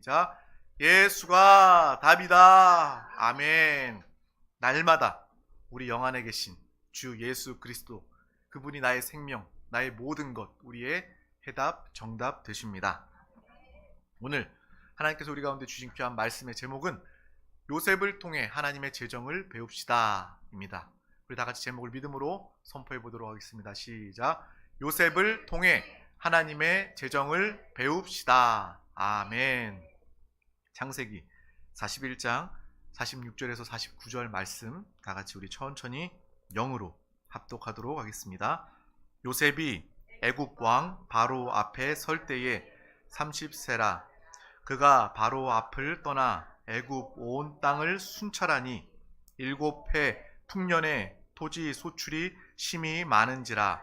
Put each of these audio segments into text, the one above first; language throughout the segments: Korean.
시작. 예수가 답이다. 아멘. 날마다 우리 영안에 계신 주 예수 그리스도, 그분이 나의 생명, 나의 모든 것, 우리의 해답, 정답 되십니다. 오늘 하나님께서 우리 가운데 주신 귀한 말씀의 제목은 요셉을 통해 하나님의 재정을 배웁시다 입니다. 우리 다 같이 제목을 믿음으로 선포해 보도록 하겠습니다. 시작. 요셉을 통해 하나님의 재정을 배웁시다. 아멘. 창세기 41장 46절에서 49절 말씀 다 같이 우리 천천히 영으로 합독하도록 하겠습니다. 요셉이 애굽 왕 바로 앞에 설 때에 30세라. 그가 바로 앞을 떠나 애굽 온 땅을 순찰하니 7해 풍년에 토지 소출이 심히 많은지라.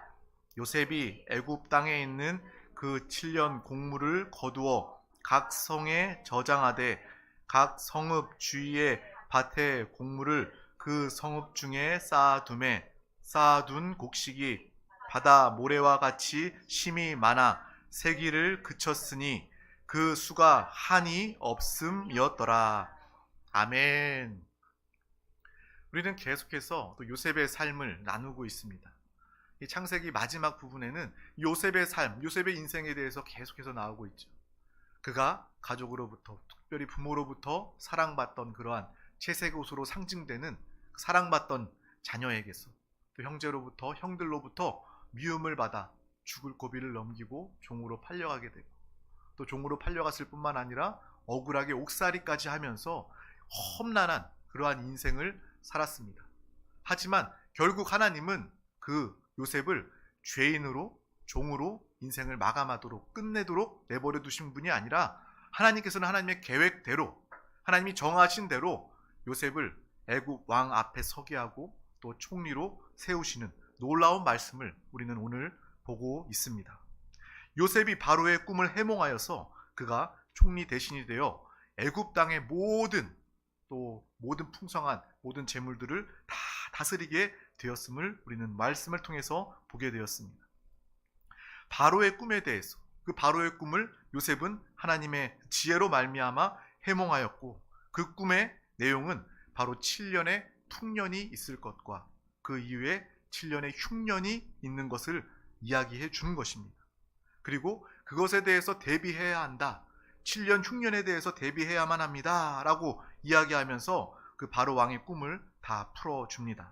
요셉이 애굽 땅에 있는 그 7년 곡물을 거두어 각 성에 저장하되 각 성읍 주위의 밭의 곡물을 그 성읍 중에 쌓아두매 쌓아둔 곡식이 바다 모래와 같이 심히 많아 세기를 그쳤으니 그 수가 한이 없음이었더라. 아멘. 우리는 계속해서 또 요셉의 삶을 나누고 있습니다. 이 창세기 마지막 부분에는 요셉의 삶, 요셉의 인생에 대해서 계속해서 나오고 있죠. 그가 가족으로부터, 특별히 부모로부터 사랑받던 그러한 채색 옷으로 상징되는 사랑받던 자녀에게서, 또 형제로부터, 형들로부터 미움을 받아 죽을 고비를 넘기고 종으로 팔려가게 되고, 또 종으로 팔려갔을 뿐만 아니라 억울하게 옥살이까지 하면서 험난한 그러한 인생을 살았습니다. 하지만 결국 하나님은 그 요셉을 죄인으로, 종으로 인생을 마감하도록, 끝내도록 내버려 두신 분이 아니라 하나님께서는 하나님의 계획대로, 하나님이 정하신 대로 요셉을 애굽 왕 앞에 서게 하고 또 총리로 세우시는 놀라운 말씀을 우리는 오늘 보고 있습니다. 요셉이 바로의 꿈을 해몽하여서 그가 총리 대신이 되어 애굽 땅의 모든 풍성한 모든 재물들을 다 다스리게 되었음을 우리는 말씀을 통해서 보게 되었습니다. 바로의 꿈에 대해서, 그 바로의 꿈을 요셉은 하나님의 지혜로 말미암아 해몽하였고, 그 꿈의 내용은 바로 7년의 풍년이 있을 것과 그 이후에 7년의 흉년이 있는 것을 이야기해 준 것입니다. 그리고 그것에 대해서 대비해야 한다, 7년 흉년에 대해서 대비해야만 합니다 라고 이야기하면서 그 바로 왕의 꿈을 다 풀어줍니다.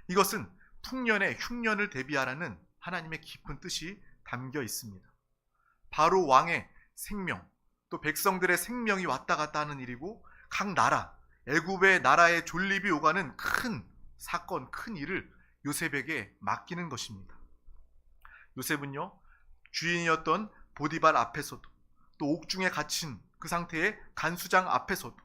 이것은 풍년에 흉년을 대비하라는 하나님의 깊은 뜻이 담겨 있습니다. 바로 왕의 생명, 또 백성들의 생명이 왔다 갔다 하는 일이고, 각 나라, 애굽의 나라의 존립이 오가는 큰 사건, 큰 일을 요셉에게 맡기는 것입니다. 요셉은요, 주인이었던 보디발 앞에서도, 또 옥중에 갇힌 그 상태의 간수장 앞에서도,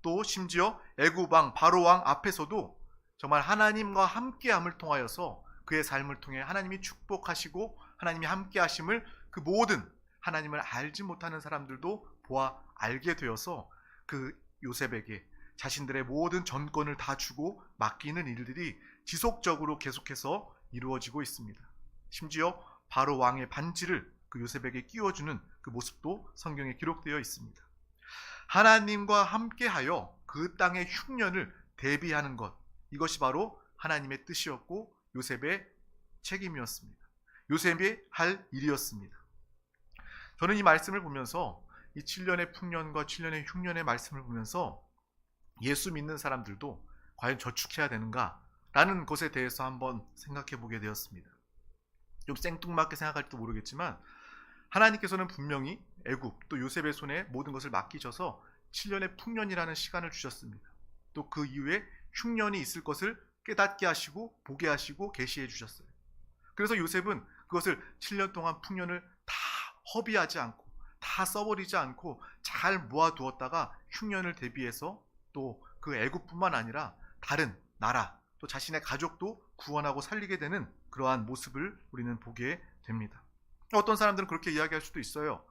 또 심지어 애굽 왕 바로 왕 앞에서도 정말 하나님과 함께함을 통하여서 그의 삶을 통해 하나님이 축복하시고 하나님이 함께 하심을 그 모든 하나님을 알지 못하는 사람들도 보아 알게 되어서 그 요셉에게 자신들의 모든 전권을 다 주고 맡기는 일들이 지속적으로 계속해서 이루어지고 있습니다. 심지어 바로 왕의 반지를 그 요셉에게 끼워주는 그 모습도 성경에 기록되어 있습니다. 하나님과 함께하여 그 땅의 흉년을 대비하는 것, 이것이 바로 하나님의 뜻이었고 요셉의 책임이었습니다. 요셉이 할 일이었습니다. 저는 이 말씀을 보면서, 이 7년의 풍년과 7년의 흉년의 말씀을 보면서 예수 믿는 사람들도 과연 저축해야 되는가 라는 것에 대해서 한번 생각해 보게 되었습니다. 좀 생뚱맞게 생각할지도 모르겠지만 하나님께서는 분명히 애굽 또 요셉의 손에 모든 것을 맡기셔서 7년의 풍년이라는 시간을 주셨습니다. 또 그 이후에 흉년이 있을 것을 깨닫게 하시고 보게 하시고 계시해 주셨어요. 그래서 요셉은 그것을 7년 동안 풍년을 다 허비하지 않고 다 써버리지 않고 잘 모아두었다가 흉년을 대비해서 또 그 애굽뿐만 아니라 다른 나라, 또 자신의 가족도 구원하고 살리게 되는 그러한 모습을 우리는 보게 됩니다. 어떤 사람들은 그렇게 이야기할 수도 있어요.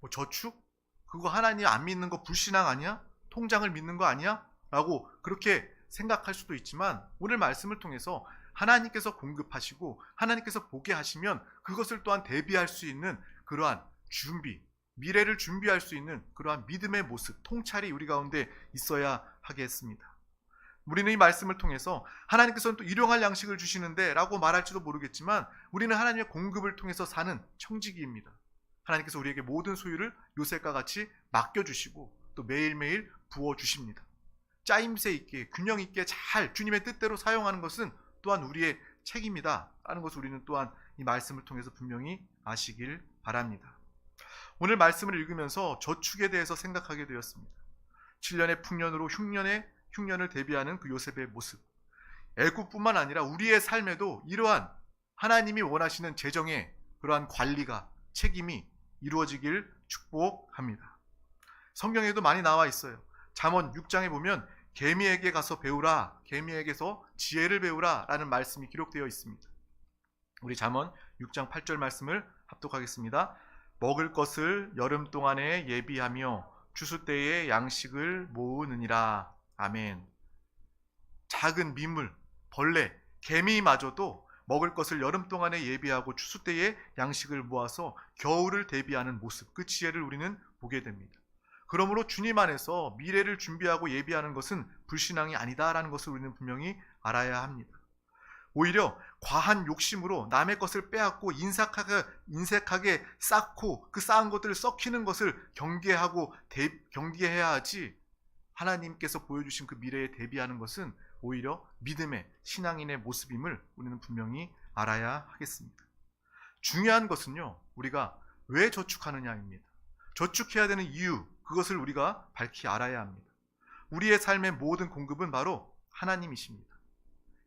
뭐 저축? 그거 하나님 안 믿는 거 불신앙 아니야? 통장을 믿는 거 아니야? 라고 그렇게 생각할 수도 있지만, 오늘 말씀을 통해서 하나님께서 공급하시고 하나님께서 보게 하시면 그것을 또한 대비할 수 있는 그러한 준비, 미래를 준비할 수 있는 그러한 믿음의 모습, 통찰이 우리 가운데 있어야 하겠습니다. 우리는 이 말씀을 통해서 하나님께서는 또 일용할 양식을 주시는데 라고 말할지도 모르겠지만 우리는 하나님의 공급을 통해서 사는 청지기입니다. 하나님께서 우리에게 모든 소유를 요셉과 같이 맡겨주시고 또 매일매일 부어주십니다. 짜임새 있게 균형 있게 잘 주님의 뜻대로 사용하는 것은 또한 우리의 책임이다 라는 것을 우리는 또한 이 말씀을 통해서 분명히 아시길 바랍니다. 오늘 말씀을 읽으면서 저축에 대해서 생각하게 되었습니다. 7년의 풍년으로 흉년을 대비하는 그 요셉의 모습, 애굽뿐만 아니라 우리의 삶에도 이러한 하나님이 원하시는 재정의 그러한 관리가 책임이 이루어지길 축복합니다. 성경에도 많이 나와 있어요. 잠언 6장에 보면 개미에게 가서 배우라, 개미에게서 지혜를 배우라 라는 말씀이 기록되어 있습니다. 우리 잠언 6장 8절 말씀을 합독하겠습니다. 먹을 것을 여름 동안에 예비하며 추수 때에 양식을 모으느니라. 아멘. 작은 미물, 벌레, 개미마저도 먹을 것을 여름 동안에 예비하고 추수 때에 양식을 모아서 겨울을 대비하는 모습, 그 지혜를 우리는 보게 됩니다. 그러므로 주님 안에서 미래를 준비하고 예비하는 것은 불신앙이 아니다라는 것을 우리는 분명히 알아야 합니다. 오히려 과한 욕심으로 남의 것을 빼앗고 인색하게 쌓고 그 쌓은 것들을 썩히는 것을 경계해야 하지, 하나님께서 보여주신 그 미래에 대비하는 것은 오히려 믿음의 신앙인의 모습임을 우리는 분명히 알아야 하겠습니다. 중요한 것은요, 우리가 왜 저축하느냐입니다. 저축해야 되는 이유, 그것을 우리가 밝히 알아야 합니다. 우리의 삶의 모든 공급은 바로 하나님이십니다.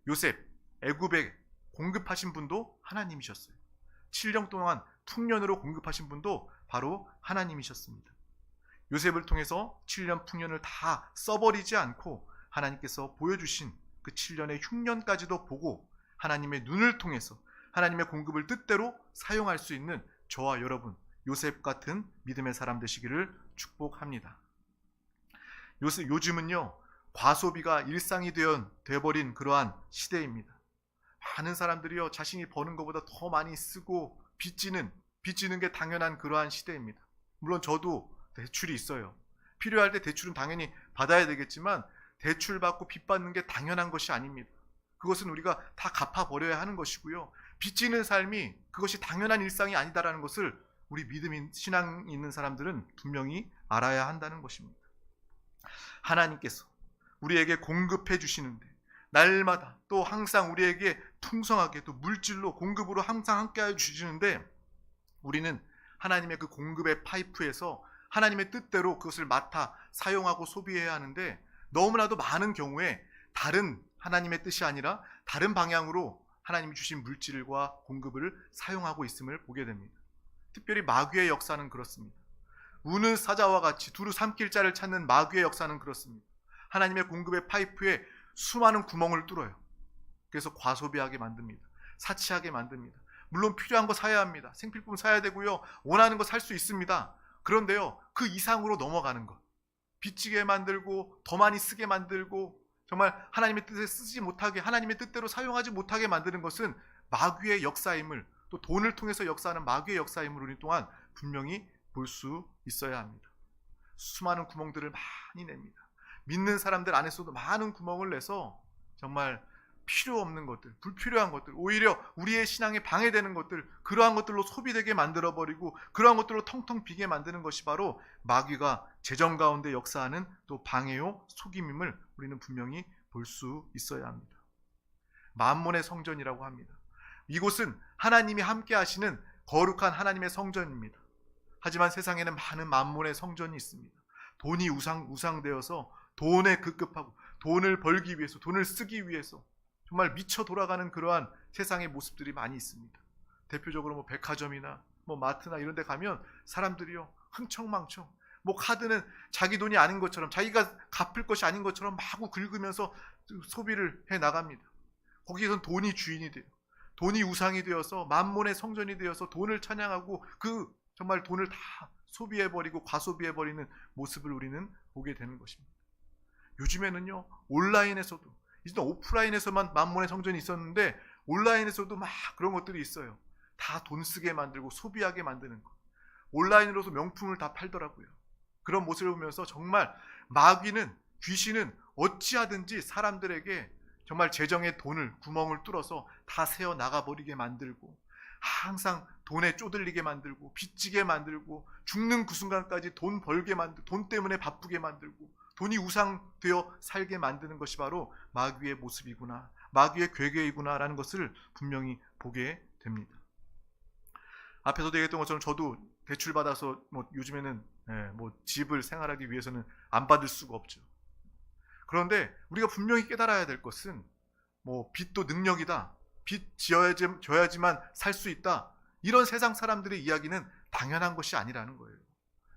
요셉, 애굽에 공급하신 분도 하나님이셨어요. 7년 동안 풍년으로 공급하신 분도 바로 하나님이셨습니다. 요셉을 통해서 7년 풍년을 다 써버리지 않고 하나님께서 보여주신 그 7년의 흉년까지도 보고 하나님의 눈을 통해서 하나님의 공급을 뜻대로 사용할 수 있는 저와 여러분, 요셉 같은 믿음의 사람 되시기를 축복합니다. 요즘은요, 과소비가 일상이 되어버린 그러한 시대입니다. 많은 사람들이요, 자신이 버는 것보다 더 많이 쓰고 빚지는 게 당연한 그러한 시대입니다. 물론 저도 대출이 있어요. 필요할 때 대출은 당연히 받아야 되겠지만 대출 받고 빚 받는 게 당연한 것이 아닙니다. 그것은 우리가 다 갚아버려야 하는 것이고요. 빚지는 삶이 그것이 당연한 일상이 아니다라는 것을 우리 신앙 있는 사람들은 분명히 알아야 한다는 것입니다. 하나님께서 우리에게 공급해 주시는데 날마다 또 항상 우리에게 풍성하게 또 물질로 공급으로 항상 함께해 주시는데 우리는 하나님의 그 공급의 파이프에서 하나님의 뜻대로 그것을 맡아 사용하고 소비해야 하는데 너무나도 많은 경우에 다른 하나님의 뜻이 아니라 다른 방향으로 하나님이 주신 물질과 공급을 사용하고 있음을 보게 됩니다. 특별히 마귀의 역사는 그렇습니다. 우는 사자와 같이 두루 삼킬 자를 찾는 마귀의 역사는 그렇습니다. 하나님의 공급의 파이프에 수많은 구멍을 뚫어요. 그래서 과소비하게 만듭니다. 사치하게 만듭니다. 물론 필요한 거 사야 합니다. 생필품 사야 되고요. 원하는 거 살 수 있습니다. 그런데요, 그 이상으로 넘어가는 것, 빚지게 만들고 더 많이 쓰게 만들고 정말 하나님의 뜻에 쓰지 못하게, 하나님의 뜻대로 사용하지 못하게 만드는 것은 마귀의 역사임을, 또 돈을 통해서 역사하는 마귀의 역사임을 우리 또한 분명히 볼 수 있어야 합니다. 수많은 구멍들을 많이 냅니다. 믿는 사람들 안에서도 많은 구멍을 내서 정말 필요 없는 것들, 불필요한 것들, 오히려 우리의 신앙에 방해되는 것들, 그러한 것들로 소비되게 만들어버리고 그러한 것들로 텅텅 비게 만드는 것이 바로 마귀가 재정 가운데 역사하는 또 방해요, 속임임을 우리는 분명히 볼 수 있어야 합니다. 만몬의 성전이라고 합니다. 이곳은 하나님이 함께 하시는 거룩한 하나님의 성전입니다. 하지만 세상에는 많은 만몬의 성전이 있습니다. 돈이 우상되어서 돈에 급급하고 돈을 벌기 위해서, 돈을 쓰기 위해서 정말 미쳐 돌아가는 그러한 세상의 모습들이 많이 있습니다. 대표적으로 백화점이나 마트나 이런 데 가면 사람들이요, 흥청망청, 카드는 자기 돈이 아닌 것처럼, 자기가 갚을 것이 아닌 것처럼 마구 긁으면서 소비를 해 나갑니다. 거기에선 돈이 주인이 돼요. 돈이 우상이 되어서 만몬의 성전이 되어서 돈을 찬양하고 그 정말 돈을 다 소비해버리고 과소비해버리는 모습을 우리는 보게 되는 것입니다. 요즘에는요, 온라인에서도, 이제는 오프라인에서만 만몬의 성전이 있었는데 온라인에서도 막 그런 것들이 있어요. 다 돈 쓰게 만들고 소비하게 만드는 것. 온라인으로도 명품을 다 팔더라고요. 그런 모습을 보면서 정말 마귀는, 귀신은 어찌하든지 사람들에게 정말 재정의 돈을, 구멍을 뚫어서 다 새어 나가버리게 만들고, 항상 돈에 쪼들리게 만들고, 빚지게 만들고, 죽는 그 순간까지 돈 벌게 만들고, 돈 때문에 바쁘게 만들고, 돈이 우상되어 살게 만드는 것이 바로 마귀의 모습이구나, 마귀의 괴계이구나라는 것을 분명히 보게 됩니다. 앞에서도 얘기했던 것처럼 저도 대출 받아서 요즘에는 집을 생활하기 위해서는 안 받을 수가 없죠. 그런데 우리가 분명히 깨달아야 될 것은 빚도 능력이다, 빚 져야지만 살 수 있다, 이런 세상 사람들의 이야기는 당연한 것이 아니라는 거예요.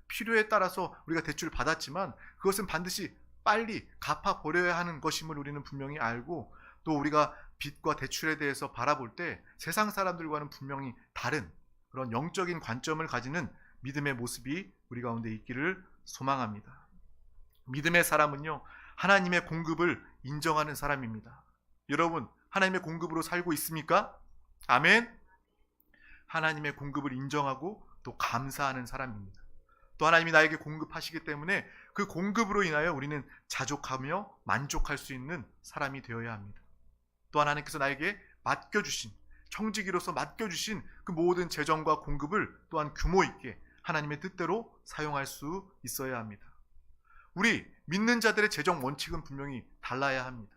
필요에 따라서 우리가 대출을 받았지만 그것은 반드시 빨리 갚아버려야 하는 것임을 우리는 분명히 알고, 또 우리가 빚과 대출에 대해서 바라볼 때 세상 사람들과는 분명히 다른 그런 영적인 관점을 가지는 믿음의 모습이 우리 가운데 있기를 소망합니다. 믿음의 사람은요, 하나님의 공급을 인정하는 사람입니다. 여러분, 하나님의 공급으로 살고 있습니까? 아멘. 하나님의 공급을 인정하고 또 감사하는 사람입니다. 또 하나님이 나에게 공급하시기 때문에 그 공급으로 인하여 우리는 자족하며 만족할 수 있는 사람이 되어야 합니다. 또 하나님께서 나에게 맡겨주신, 청지기로서 맡겨주신 그 모든 재정과 공급을 또한 규모 있게 하나님의 뜻대로 사용할 수 있어야 합니다. 우리 믿는 자들의 재정 원칙은 분명히 달라야 합니다.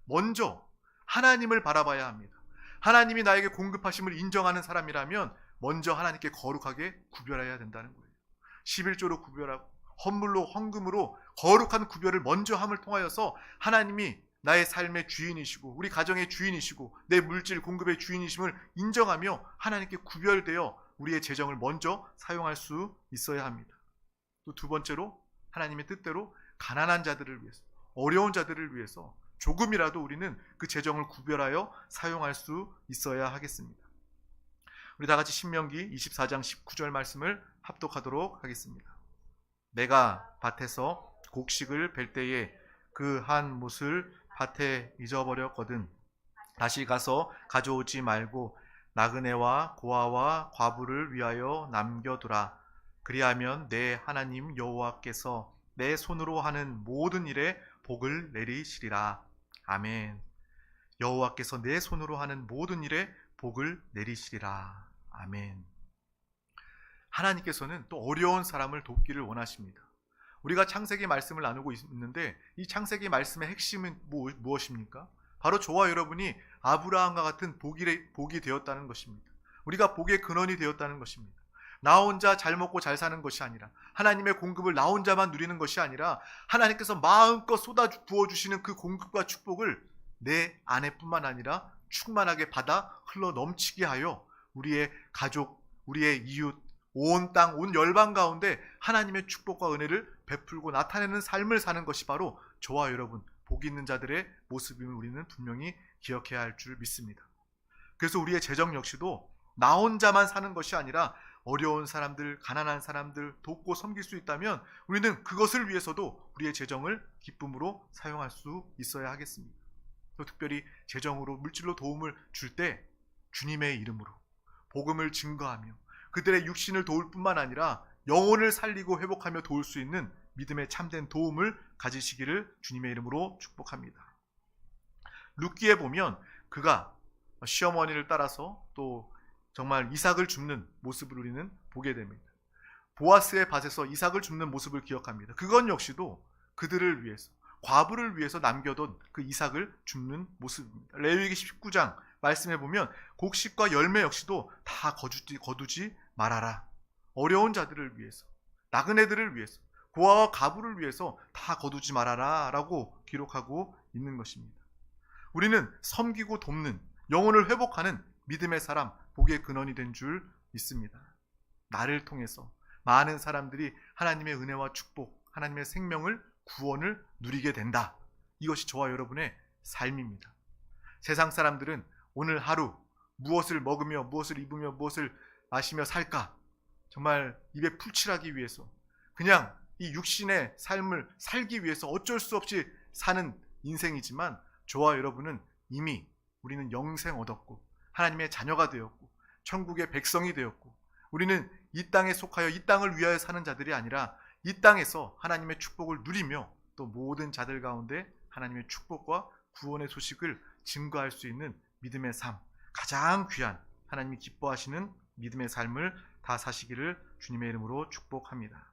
먼저 하나님을 바라봐야 합니다. 하나님이 나에게 공급하심을 인정하는 사람이라면 먼저 하나님께 거룩하게 구별해야 된다는 거예요. 11조로 구별하고 헌물로, 헌금으로 거룩한 구별을 먼저 함을 통하여서 하나님이 나의 삶의 주인이시고 우리 가정의 주인이시고 내 물질 공급의 주인이심을 인정하며 하나님께 구별되어 우리의 재정을 먼저 사용할 수 있어야 합니다. 또 두 번째로 하나님의 뜻대로 가난한 자들을 위해서, 어려운 자들을 위해서 조금이라도 우리는 그 재정을 구별하여 사용할 수 있어야 하겠습니다. 우리 다 같이 신명기 24장 19절 말씀을 합독하도록 하겠습니다. 내가 밭에서 곡식을 벨 때에 그 한 못을 밭에 잊어버렸거든 다시 가서 가져오지 말고 나그네와 고아와 과부를 위하여 남겨두라. 그리하면 내 하나님 여호와께서 내 손으로 하는 모든 일에 복을 내리시리라. 아멘. 여호와께서 내 손으로 하는 모든 일에 복을 내리시리라. 아멘. 하나님께서는 또 어려운 사람을 돕기를 원하십니다. 우리가 창세기 말씀을 나누고 있는데 이 창세기 말씀의 핵심은 무엇입니까? 바로 저와 여러분이 아브라함과 같은 복이 되었다는 것입니다. 우리가 복의 근원이 되었다는 것입니다. 나 혼자 잘 먹고 잘 사는 것이 아니라, 하나님의 공급을 나 혼자만 누리는 것이 아니라 하나님께서 마음껏 쏟아 부어주시는 그 공급과 축복을 내 아내뿐만 아니라 충만하게 받아 흘러 넘치게 하여 우리의 가족, 우리의 이웃, 온 땅, 온 열방 가운데 하나님의 축복과 은혜를 베풀고 나타내는 삶을 사는 것이 바로 저와 여러분, 복 있는 자들의 모습임을 우리는 분명히 기억해야 할 줄 믿습니다. 그래서 우리의 재정 역시도 나 혼자만 사는 것이 아니라 어려운 사람들, 가난한 사람들 돕고 섬길 수 있다면 우리는 그것을 위해서도 우리의 재정을 기쁨으로 사용할 수 있어야 하겠습니다. 또 특별히 재정으로, 물질로 도움을 줄 때 주님의 이름으로 복음을 증거하며 그들의 육신을 도울 뿐만 아니라 영혼을 살리고 회복하며 도울 수 있는 믿음의 참된 도움을 가지시기를 주님의 이름으로 축복합니다. 룻기에 보면 그가 시어머니를 따라서 또 정말 이삭을 줍는 모습을 우리는 보게 됩니다. 보아스의 밭에서 이삭을 줍는 모습을 기억합니다. 그건 역시도 그들을 위해서, 과부를 위해서 남겨둔 그 이삭을 줍는 모습입니다. 레위기 19장 말씀해 보면 곡식과 열매 역시도 다 거두지 말아라. 어려운 자들을 위해서, 나그네들을 위해서, 고아와 과부를 위해서 다 거두지 말아라 라고 기록하고 있는 것입니다. 우리는 섬기고 돕는, 영혼을 회복하는 믿음의 사람, 복의 근원이 된 줄 믿습니다. 나를 통해서 많은 사람들이 하나님의 은혜와 축복, 하나님의 생명을, 구원을 누리게 된다. 이것이 저와 여러분의 삶입니다. 세상 사람들은 오늘 하루 무엇을 먹으며 무엇을 입으며 무엇을 마시며 살까? 정말 입에 풀칠하기 위해서, 그냥 이 육신의 삶을 살기 위해서 어쩔 수 없이 사는 인생이지만 저와 여러분은 이미 우리는 영생 얻었고 하나님의 자녀가 되었고 천국의 백성이 되었고 우리는 이 땅에 속하여 이 땅을 위하여 사는 자들이 아니라 이 땅에서 하나님의 축복을 누리며 또 모든 자들 가운데 하나님의 축복과 구원의 소식을 증거할 수 있는 믿음의 삶, 가장 귀한 하나님이 기뻐하시는 믿음의 삶을 다 사시기를 주님의 이름으로 축복합니다.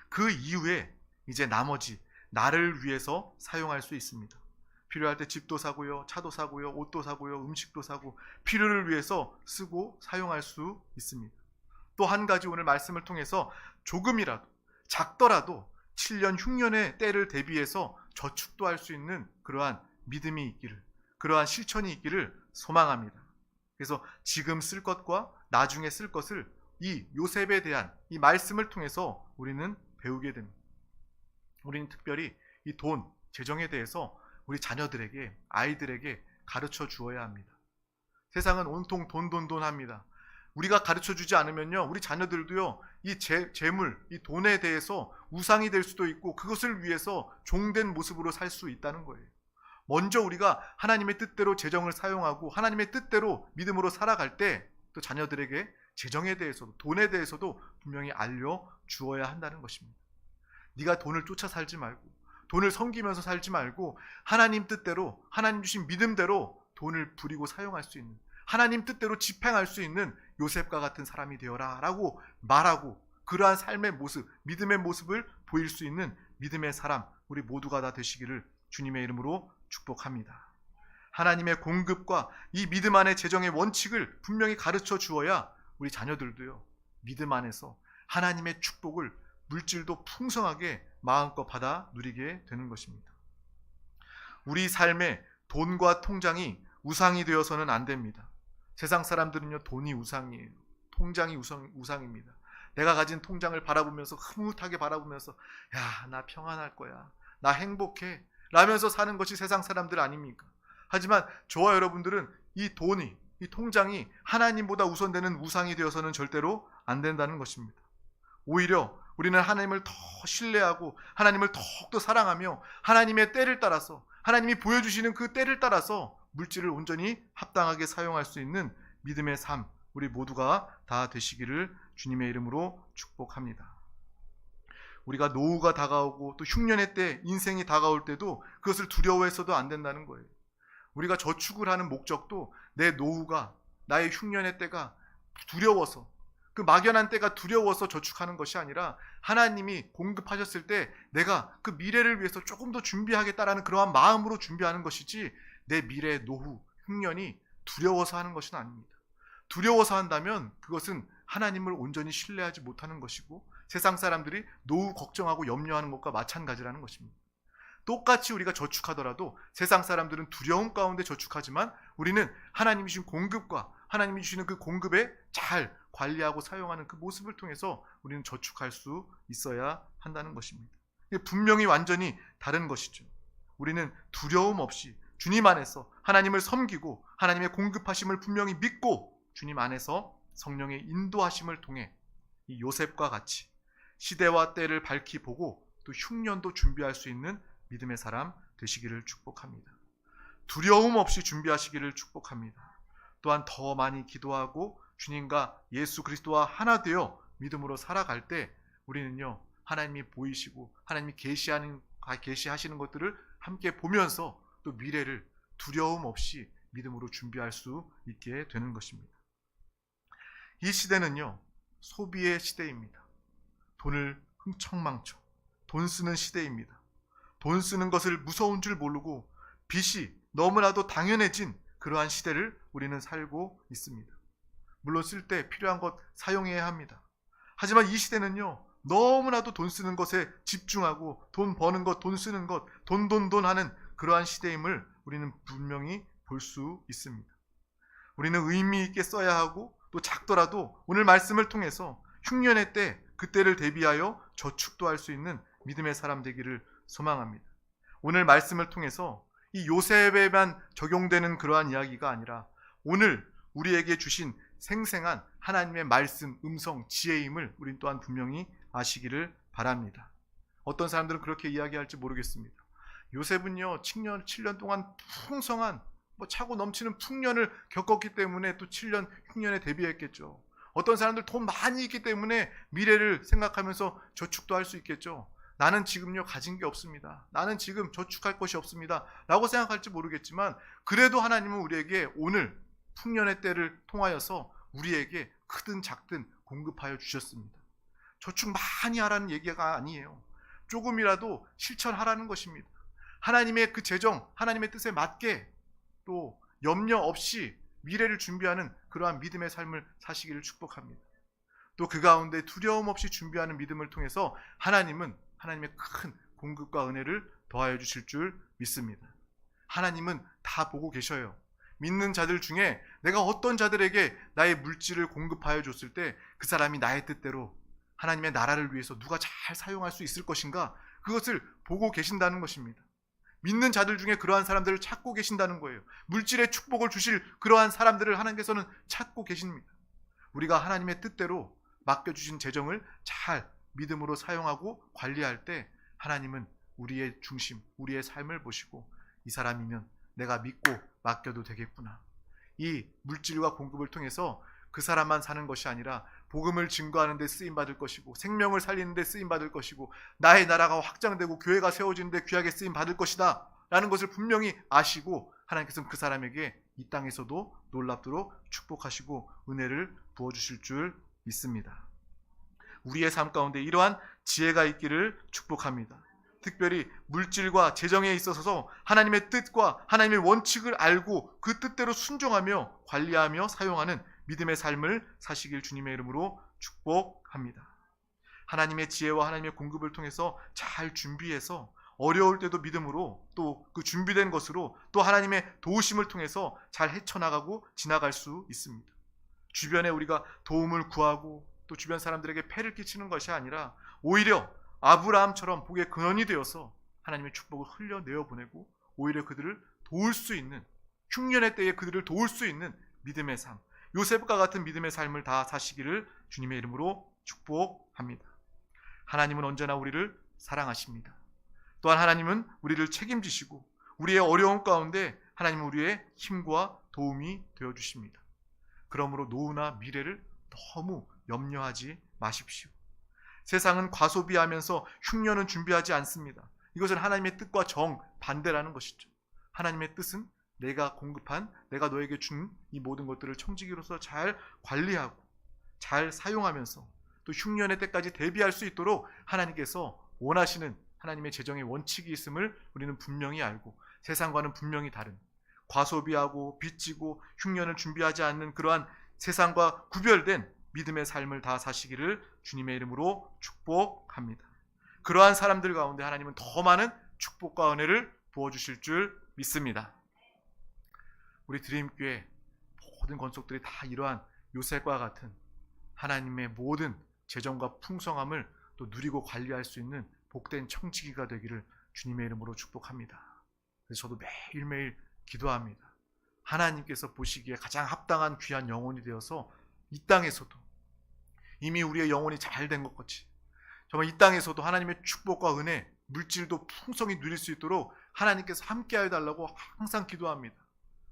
그 이후에 이제 나머지 나를 위해서 사용할 수 있습니다. 필요할 때 집도 사고요, 차도 사고요, 옷도 사고요, 음식도 사고 필요를 위해서 쓰고 사용할 수 있습니다. 또 한 가지 오늘 말씀을 통해서 조금이라도 작더라도 7년 흉년의 때를 대비해서 저축도 할 수 있는 그러한 믿음이 있기를, 그러한 실천이 있기를 소망합니다. 그래서 지금 쓸 것과 나중에 쓸 것을 이 요셉에 대한 이 말씀을 통해서 우리는 배우게 됩니다. 우리는 특별히 이 돈, 재정에 대해서 우리 자녀들에게, 아이들에게 가르쳐 주어야 합니다. 세상은 온통 돈 합니다. 우리가 가르쳐 주지 않으면요, 우리 자녀들도요, 이 재물, 이 돈에 대해서 우상이 될 수도 있고 그것을 위해서 종된 모습으로 살 수 있다는 거예요. 먼저 우리가 하나님의 뜻대로 재정을 사용하고 하나님의 뜻대로 믿음으로 살아갈 때 또 자녀들에게 재정에 대해서도 돈에 대해서도 분명히 알려 주어야 한다는 것입니다. 네가 돈을 쫓아 살지 말고 돈을 섬기면서 살지 말고 하나님 뜻대로, 하나님 주신 믿음대로 돈을 부리고 사용할 수 있는, 하나님 뜻대로 집행할 수 있는 요셉과 같은 사람이 되어라 라고 말하고, 그러한 삶의 모습, 믿음의 모습을 보일 수 있는 믿음의 사람, 우리 모두가 다 되시기를 주님의 이름으로 축복합니다. 하나님의 공급과 이 믿음 안의 재정의 원칙을 분명히 가르쳐 주어야 우리 자녀들도요, 믿음 안에서 하나님의 축복을 물질도 풍성하게 마음껏 받아 누리게 되는 것입니다. 우리 삶에 돈과 통장이 우상이 되어서는 안 됩니다. 세상 사람들은요, 돈이 우상이에요. 통장이 우상입니다. 내가 가진 통장을 바라보면서, 흐뭇하게 바라보면서, 야, 나 평안할 거야, 나 행복해 라면서 사는 것이 세상 사람들 아닙니까? 하지만 저와 여러분들은 이 돈이, 이 통장이 하나님보다 우선되는 우상이 되어서는 절대로 안 된다는 것입니다. 오히려 우리는 하나님을 더 신뢰하고 하나님을 더욱더 사랑하며 하나님의 때를 따라서, 하나님이 보여주시는 그 때를 따라서 물질을 온전히 합당하게 사용할 수 있는 믿음의 삶, 우리 모두가 다 되시기를 주님의 이름으로 축복합니다. 우리가 노후가 다가오고 또 흉년의 때, 인생이 다가올 때도 그것을 두려워해서도 안 된다는 거예요. 우리가 저축을 하는 목적도 내 노후가, 나의 흉년의 때가 두려워서, 그 막연한 때가 두려워서 저축하는 것이 아니라 하나님이 공급하셨을 때 내가 그 미래를 위해서 조금 더 준비하겠다라는 그러한 마음으로 준비하는 것이지, 내 미래의 노후, 흉년이 두려워서 하는 것은 아닙니다. 두려워서 한다면 그것은 하나님을 온전히 신뢰하지 못하는 것이고 세상 사람들이 노후 걱정하고 염려하는 것과 마찬가지라는 것입니다. 똑같이 우리가 저축하더라도 세상 사람들은 두려움 가운데 저축하지만 우리는 하나님이 주신 공급과 하나님이 주시는 그 공급에 잘 관리하고 사용하는 그 모습을 통해서 우리는 저축할 수 있어야 한다는 것입니다. 분명히 완전히 다른 것이죠. 우리는 두려움 없이 주님 안에서 하나님을 섬기고 하나님의 공급하심을 분명히 믿고 주님 안에서 성령의 인도하심을 통해 이 요셉과 같이 시대와 때를 밝히 보고 또 흉년도 준비할 수 있는 믿음의 사람 되시기를 축복합니다. 두려움 없이 준비하시기를 축복합니다. 또한 더 많이 기도하고 주님과 예수 그리스도와 하나 되어 믿음으로 살아갈 때 우리는요, 하나님이 보이시고 하나님이 계시하시는 것들을 함께 보면서 또 미래를 두려움 없이 믿음으로 준비할 수 있게 되는 것입니다. 이 시대는요, 소비의 시대입니다. 돈을 흥청망청 돈 쓰는 시대입니다. 돈 쓰는 것을 무서운 줄 모르고 빚이 너무나도 당연해진 그러한 시대를 우리는 살고 있습니다. 물론 쓸 때 필요한 것 사용해야 합니다. 하지만 이 시대는요, 너무나도 돈 쓰는 것에 집중하고 돈 버는 것, 돈 쓰는 것, 돈 하는 그러한 시대임을 우리는 분명히 볼 수 있습니다. 우리는 의미 있게 써야 하고 또 작더라도 오늘 말씀을 통해서 흉년의 때, 그때를 대비하여 저축도 할 수 있는 믿음의 사람 되기를 소망합니다. 오늘 말씀을 통해서 이 요셉에만 적용되는 그러한 이야기가 아니라 오늘 우리에게 주신 생생한 하나님의 말씀, 음성, 지혜임을 우린 또한 분명히 아시기를 바랍니다. 어떤 사람들은 그렇게 이야기할지 모르겠습니다. 요셉은요, 7년 동안 풍성한 차고 넘치는 풍년을 겪었기 때문에 또 7년 흉년에 대비했겠죠. 어떤 사람들 돈 많이 있기 때문에 미래를 생각하면서 저축도 할 수 있겠죠. 나는 지금요 가진 게 없습니다. 나는 지금 저축할 것이 없습니다. 라고 생각할지 모르겠지만 그래도 하나님은 우리에게 오늘 풍년의 때를 통하여서 우리에게 크든 작든 공급하여 주셨습니다. 저축 많이 하라는 얘기가 아니에요. 조금이라도 실천하라는 것입니다. 하나님의 그 재정, 하나님의 뜻에 맞게 또 염려 없이 미래를 준비하는 그러한 믿음의 삶을 사시기를 축복합니다. 또 그 가운데 두려움 없이 준비하는 믿음을 통해서 하나님은 하나님의 큰 공급과 은혜를 더하여 주실 줄 믿습니다. 하나님은 다 보고 계셔요. 믿는 자들 중에 내가 어떤 자들에게 나의 물질을 공급하여 줬을 때 그 사람이 나의 뜻대로 하나님의 나라를 위해서 누가 잘 사용할 수 있을 것인가, 그것을 보고 계신다는 것입니다. 믿는 자들 중에 그러한 사람들을 찾고 계신다는 거예요. 물질의 축복을 주실 그러한 사람들을 하나님께서는 찾고 계십니다. 우리가 하나님의 뜻대로 맡겨주신 재정을 잘 믿음으로 사용하고 관리할 때 하나님은 우리의 중심, 우리의 삶을 보시고 이 사람이면 내가 믿고 맡겨도 되겠구나. 이 물질과 공급을 통해서 그 사람만 사는 것이 아니라 복음을 증거하는 데 쓰임받을 것이고 생명을 살리는 데 쓰임받을 것이고 나의 나라가 확장되고 교회가 세워지는 데 귀하게 쓰임받을 것이다 라는 것을 분명히 아시고 하나님께서는 그 사람에게 이 땅에서도 놀랍도록 축복하시고 은혜를 부어주실 줄 믿습니다. 우리의 삶 가운데 이러한 지혜가 있기를 축복합니다. 특별히 물질과 재정에 있어서 하나님의 뜻과 하나님의 원칙을 알고 그 뜻대로 순종하며 관리하며 사용하는 믿음의 삶을 사시길 주님의 이름으로 축복합니다. 하나님의 지혜와 하나님의 공급을 통해서 잘 준비해서 어려울 때도 믿음으로 또 그 준비된 것으로 또 하나님의 도우심을 통해서 잘 헤쳐나가고 지나갈 수 있습니다. 주변에 우리가 도움을 구하고 또 주변 사람들에게 폐를 끼치는 것이 아니라 오히려 아브라함처럼 복의 근원이 되어서 하나님의 축복을 흘려내어 보내고 오히려 그들을 도울 수 있는, 흉년의 때에 그들을 도울 수 있는 믿음의 삶, 요셉과 같은 믿음의 삶을 다 사시기를 주님의 이름으로 축복합니다. 하나님은 언제나 우리를 사랑하십니다. 또한 하나님은 우리를 책임지시고 우리의 어려움 가운데 하나님은 우리의 힘과 도움이 되어주십니다. 그러므로 노후나 미래를 너무 염려하지 마십시오. 세상은 과소비하면서 흉년은 준비하지 않습니다. 이것은 하나님의 뜻과 정반대라는 것이죠. 하나님의 뜻은 내가 공급한, 내가 너에게 준 이 모든 것들을 청지기로서 잘 관리하고 잘 사용하면서 또 흉년의 때까지 대비할 수 있도록 하나님께서 원하시는 하나님의 재정의 원칙이 있음을 우리는 분명히 알고 세상과는 분명히 다른 과소비하고 빚지고 흉년을 준비하지 않는 그러한 세상과 구별된 믿음의 삶을 다 사시기를 주님의 이름으로 축복합니다. 그러한 사람들 가운데 하나님은 더 많은 축복과 은혜를 부어주실 줄 믿습니다. 우리 드림교회 모든 건속들이 다 이러한 요셉과 같은 하나님의 모든 재정과 풍성함을 또 누리고 관리할 수 있는 복된 청지기가 되기를 주님의 이름으로 축복합니다. 그래서 저도 매일매일 기도합니다. 하나님께서 보시기에 가장 합당한 귀한 영혼이 되어서 이 땅에서도 이미 우리의 영혼이 잘 된 것 같이 정말 이 땅에서도 하나님의 축복과 은혜, 물질도 풍성히 누릴 수 있도록 하나님께서 함께하여 달라고 항상 기도합니다.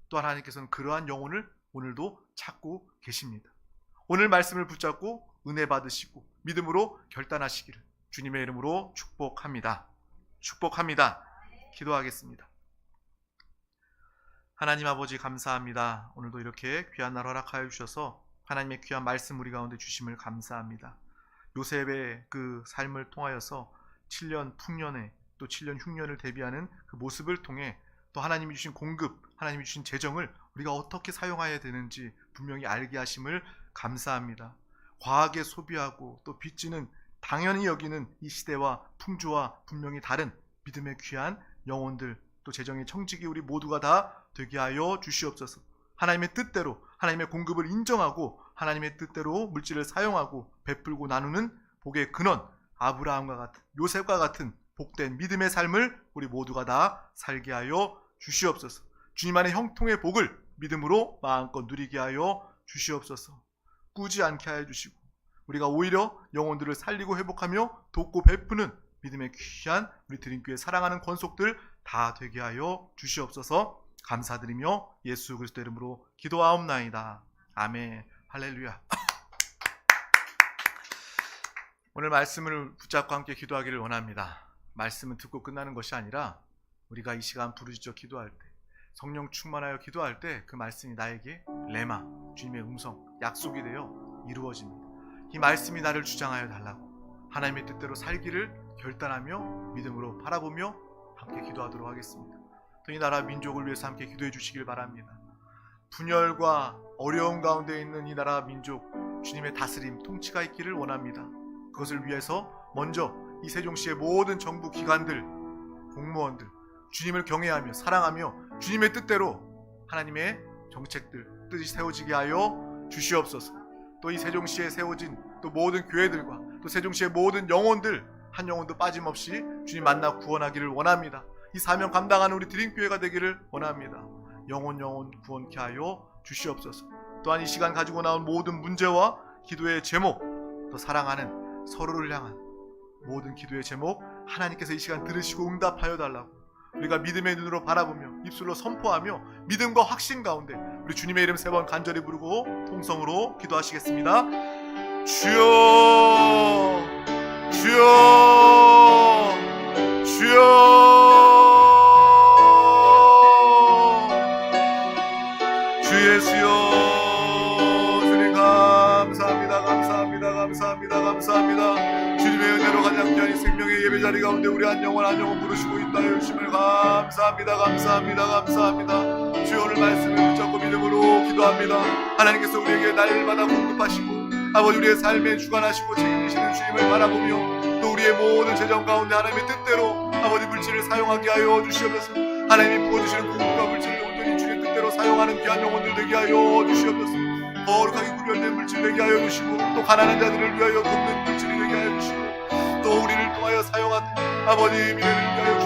또 하나님께서는 그러한 영혼을 오늘도 찾고 계십니다. 오늘 말씀을 붙잡고 은혜 받으시고 믿음으로 결단하시기를 주님의 이름으로 축복합니다. 축복합니다. 기도하겠습니다. 하나님 아버지 감사합니다. 오늘도 이렇게 귀한 날 허락하여 주셔서 하나님의 귀한 말씀 우리 가운데 주심을 감사합니다. 요셉의 그 삶을 통하여서 7년 풍년에 또 7년 흉년을 대비하는 그 모습을 통해 또 하나님이 주신 공급, 하나님이 주신 재정을 우리가 어떻게 사용해야 되는지 분명히 알게 하심을 감사합니다. 과하게 소비하고 또 빚지는 당연히 여기는 이 시대와 풍조와 분명히 다른 믿음의 귀한 영혼들 또 재정의 청지기 우리 모두가 다 되게 하여 주시옵소서. 하나님의 뜻대로 하나님의 공급을 인정하고 하나님의 뜻대로 물질을 사용하고 베풀고 나누는 복의 근원 아브라함과 같은 요셉과 같은 복된 믿음의 삶을 우리 모두가 다 살게 하여 주시옵소서. 주님 안의 형통의 복을 믿음으로 마음껏 누리게 하여 주시옵소서. 꾸지 않게 하여 주시고 우리가 오히려 영혼들을 살리고 회복하며 돕고 베푸는 믿음의 귀한 우리 드림교회 사랑하는 권속들 다 되게 하여 주시옵소서. 감사드리며 예수 그리스도 이름으로 기도하옵나이다. 아멘. 할렐루야. 오늘 말씀을 붙잡고 함께 기도하기를 원합니다. 말씀은 듣고 끝나는 것이 아니라 우리가 이 시간 부르짖어 기도할 때, 성령 충만하여 기도할 때 그 말씀이 나에게 레마, 주님의 음성, 약속이 되어 이루어집니다. 이 말씀이 나를 주장하여 달라고 하나님의 뜻대로 살기를 결단하며 믿음으로 바라보며 함께 기도하도록 하겠습니다. 또 이 나라 민족을 위해서 함께 기도해 주시길 바랍니다. 분열과 어려움 가운데 있는 이 나라 민족, 주님의 다스림, 통치가 있기를 원합니다. 그것을 위해서 먼저 이 세종시의 모든 정부 기관들, 공무원들, 주님을 경외하며 사랑하며 주님의 뜻대로 하나님의 정책들, 뜻이 세워지게 하여 주시옵소서. 또 이 세종시에 세워진 또 모든 교회들과 또 세종시의 모든 영혼들, 한 영혼도 빠짐없이 주님 만나 구원하기를 원합니다. 이 사명 감당하는 우리 드림교회가 되기를 원합니다. 영혼 구원케 하여 주시옵소서. 또한 이 시간 가지고 나온 모든 문제와 기도의 제목, 또 사랑하는 서로를 향한 모든 기도의 제목 하나님께서 이 시간 들으시고 응답하여 달라고 우리가 믿음의 눈으로 바라보며 입술로 선포하며 믿음과 확신 가운데 우리 주님의 이름 3번 간절히 부르고 통성으로 기도하시겠습니다. 주여, 주여, 주여, 주 예수여, 주님 감사합니다, 감사합니다, 감사합니다, 감사합니다. 주님의 은혜로 가장 귀한 이 생명의 예배 자리 가운데 우리 한 영혼 부르시고 있다 주심을 감사합니다, 감사합니다, 감사합니다. 주여 오늘 말씀을 붙잡고 믿음으로 기도합니다. 하나님께서 우리에게 날마다 공급하시고 아버지 우리의 삶에 주관하시고 책임지시는 주님을 바라보며 또 우리의 모든 재정 가운데 하나님의 뜻대로 아버지 물질을 사용하게 하여 주시옵소서. 하나님이 부어주시는 공급과 물질을 온전히 주님 뜻대로 사용하는 귀한 영혼들 되게 하여 주시옵소서. 거룩하게 구별된 물질 되게 하여 주시고 또 가난한 자들을 위하여 돕는 물질이 되게 하여 주시고 또 우리를 통하여 사용한 아버지 미래를 위하여